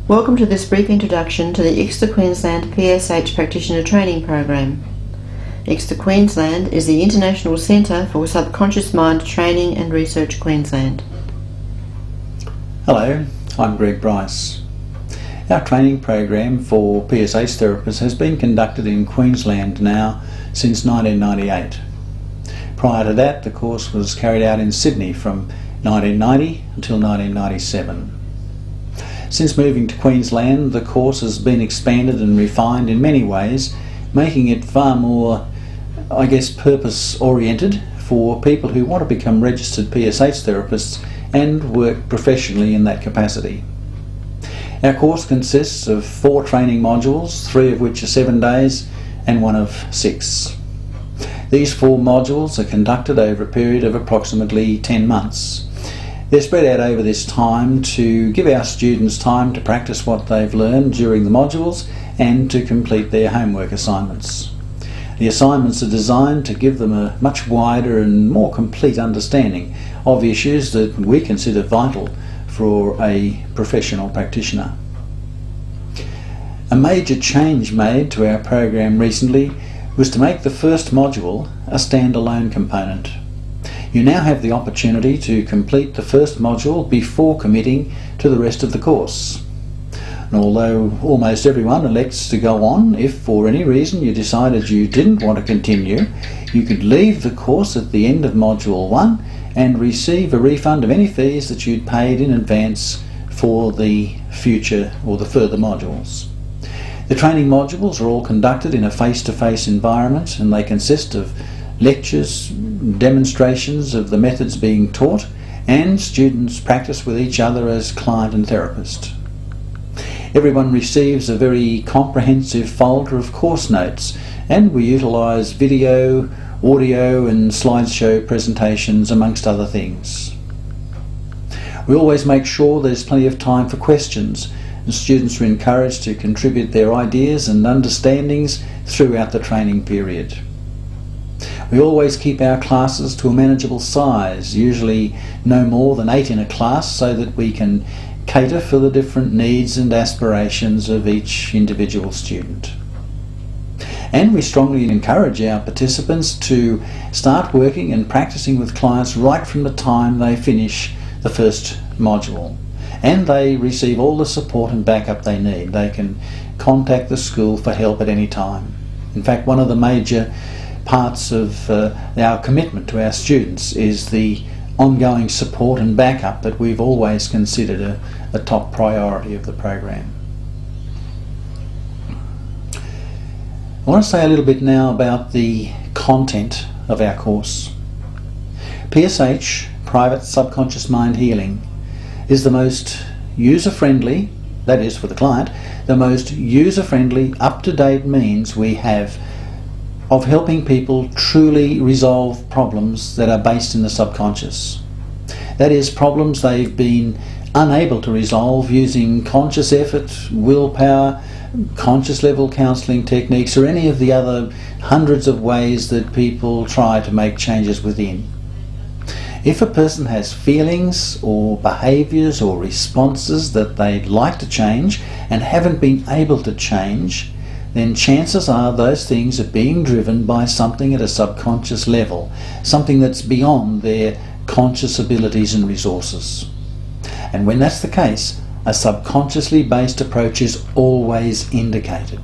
Welcome to this brief introduction to the I.C.S.T.R Queensland P.S.H Practitioner Training Program. I.C.S.T.R Queensland is the International Centre for Subconscious Mind Training and Research Queensland. Hello, I'm Greg Brice. Our training program for P.S.H therapists has been conducted in Queensland now since 1998. Prior to that, the course was carried out in Sydney from 1990 until 1997. Since moving to Queensland, the course has been expanded and refined in many ways, making it far more, purpose-oriented for people who want to become registered P.S.H therapists and work professionally in that capacity. Our course consists of 4 training modules, 3 of which are 7 days and 1 of 6. These 4 modules are conducted over a period of approximately 10 months. They're spread out over this time to give our students time to practice what they've learned during the modules and to complete their homework assignments. The assignments are designed to give them a much wider and more complete understanding of issues that we consider vital for a professional practitioner. A major change made to our program recently was to make the first module a standalone component. You now have the opportunity to complete the first module before committing to the rest of the course. And although almost everyone elects to go on, if for any reason you decided you didn't want to continue, you could leave the course at the end of module 1 and receive a refund of any fees that you'd paid in advance for the future or the further modules. The training modules are all conducted in a face-to-face environment, and they consist of lectures, demonstrations of the methods being taught, and students practice with each other as client and therapist. Everyone receives a very comprehensive folder of course notes, and we utilise video, audio and slideshow presentations amongst other things. We always make sure there's plenty of time for questions, and students are encouraged to contribute their ideas and understandings throughout the training period. We always keep our classes to a manageable size, usually no more than 8 in a class, so that we can cater for the different needs and aspirations of each individual student. And we strongly encourage our participants to start working and practicing with clients right from the time they finish the first module, and they receive all the support and backup they need. They can contact the school for help at any time. In fact, one of the major parts of our commitment to our students is the ongoing support and backup that we've always considered a top priority of the program. I want to say a little bit now about the content of our course. P.S.H, Private Subconscious Mind Healing, is the most user-friendly, that is for the client, the most user-friendly, up-to-date means we have of helping people truly resolve problems that are based in the subconscious. That is, problems they've been unable to resolve using conscious effort, willpower, conscious level counselling techniques, or any of the other hundreds of ways that people try to make changes within. If a person has feelings or behaviours or responses that they'd like to change and haven't been able to change, then chances are those things are being driven by something at a subconscious level, something that's beyond their conscious abilities and resources. And when that's the case, a subconsciously based approach is always indicated.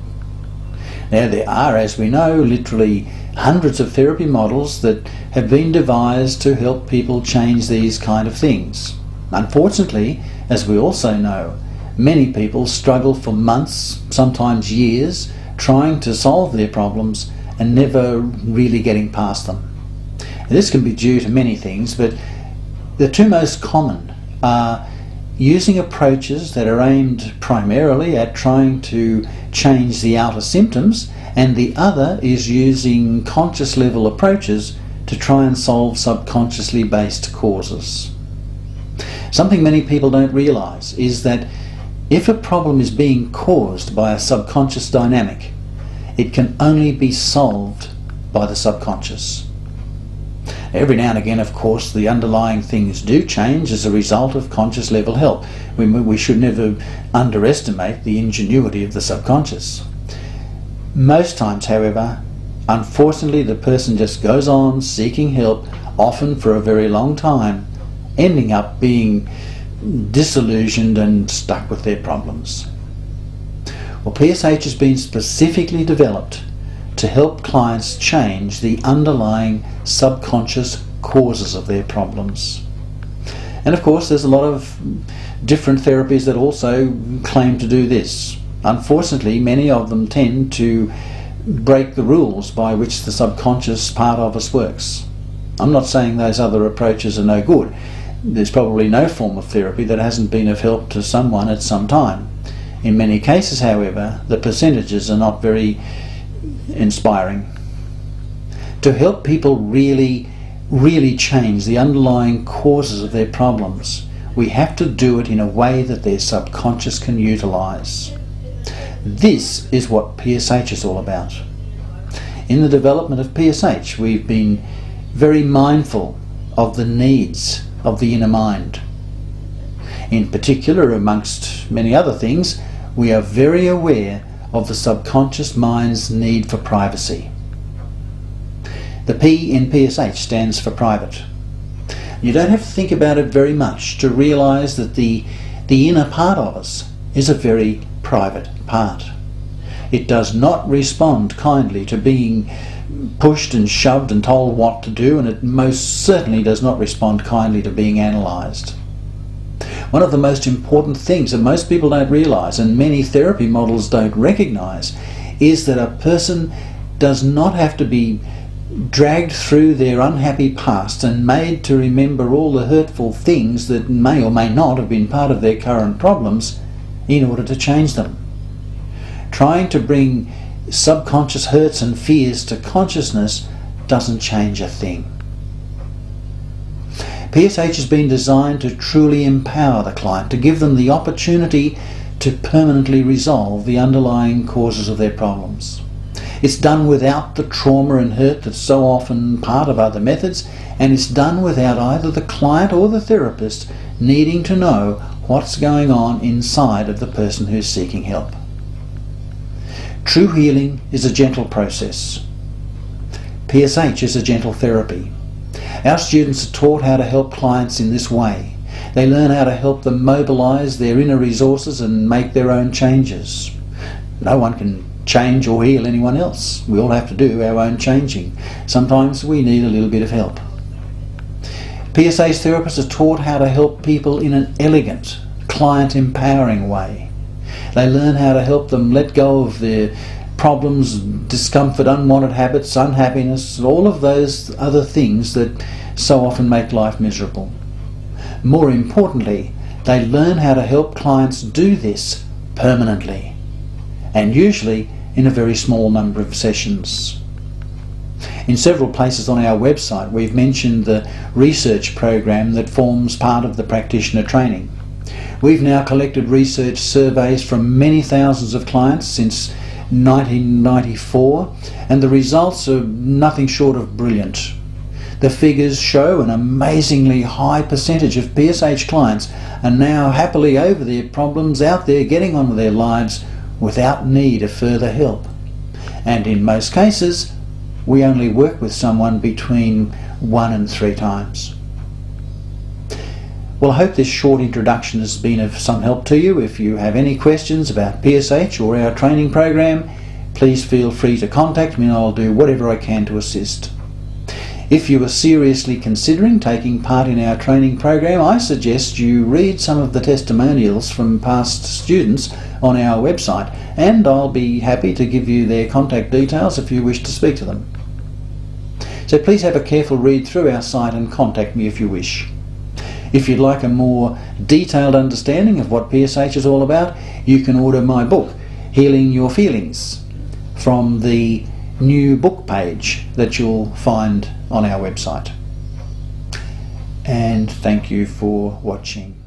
Now, there are, as we know, literally hundreds of therapy models that have been devised to help people change these kind of things. Unfortunately, as we also know, many people struggle for months, sometimes years, trying to solve their problems and never really getting past them. And this can be due to many things, but the 2 most common are using approaches that are aimed primarily at trying to change the outer symptoms, and the other is using conscious level approaches to try and solve subconsciously based causes. Something many people don't realise is that if a problem is being caused by a subconscious dynamic, it can only be solved by the subconscious. Every now and again, of course, the underlying things do change as a result of conscious level help. We should never underestimate the ingenuity of the subconscious. Most times, however, unfortunately, the person just goes on seeking help, often for a very long time, ending up being disillusioned and stuck with their problems. Well, P.S.H has been specifically developed to help clients change the underlying subconscious causes of their problems. And of course, there's a lot of different therapies that also claim to do this. Unfortunately, many of them tend to break the rules by which the subconscious part of us works. I'm not saying those other approaches are no good. There's probably no form of therapy that hasn't been of help to someone at some time. In many cases, however, the percentages are not very inspiring. To help people really change the underlying causes of their problems, we have to do it in a way that their subconscious can utilise. This is what P.S.H is all about. In the development of P.S.H, we've been very mindful of the needs of the inner mind. In particular, amongst many other things, we are very aware of the subconscious mind's need for privacy. The P in P.S.H stands for private. You don't have to think about it very much to realise that the inner part of us is a very private part. It does not respond kindly to being pushed and shoved and told what to do, and it most certainly does not respond kindly to being analysed. One of the most important things that most people don't realise, and many therapy models don't recognise, is that a person does not have to be dragged through their unhappy past and made to remember all the hurtful things that may or may not have been part of their current problems in order to change them. Trying to bring subconscious hurts and fears to consciousness doesn't change a thing. P.S.H has been designed to truly empower the client, to give them the opportunity to permanently resolve the underlying causes of their problems. It's done without the trauma and hurt that's so often part of other methods, and it's done without either the client or the therapist needing to know what's going on inside of the person who's seeking help. True healing is a gentle process. P.S.H is a gentle therapy. Our students are taught how to help clients in this way. They learn how to help them mobilise their inner resources and make their own changes. No one can change or heal anyone else. We all have to do our own changing. Sometimes we need a little bit of help. P.S.H therapists are taught how to help people in an elegant, client-empowering way. They learn how to help them let go of their problems, discomfort, unwanted habits, unhappiness, all of those other things that so often make life miserable. More importantly, they learn how to help clients do this permanently, and usually in a very small number of sessions. In several places on our website we've mentioned the research program that forms part of the practitioner training. We've now collected research surveys from many thousands of clients since 1994, and the results are nothing short of brilliant. The figures show an amazingly high percentage of P.S.H clients are now happily over their problems, out there getting on with their lives without need of further help. And in most cases, we only work with someone between 1 and 3 times. Well, I hope this short introduction has been of some help to you. If you have any questions about P.S.H or our training program, please feel free to contact me and I'll do whatever I can to assist. If you are seriously considering taking part in our training program, I suggest you read some of the testimonials from past students on our website, and I'll be happy to give you their contact details if you wish to speak to them. So please have a careful read through our site and contact me if you wish. If you'd like a more detailed understanding of what P.S.H is all about, you can order my book, Healing Your Feelings, from the new book page that you'll find on our website. And thank you for watching.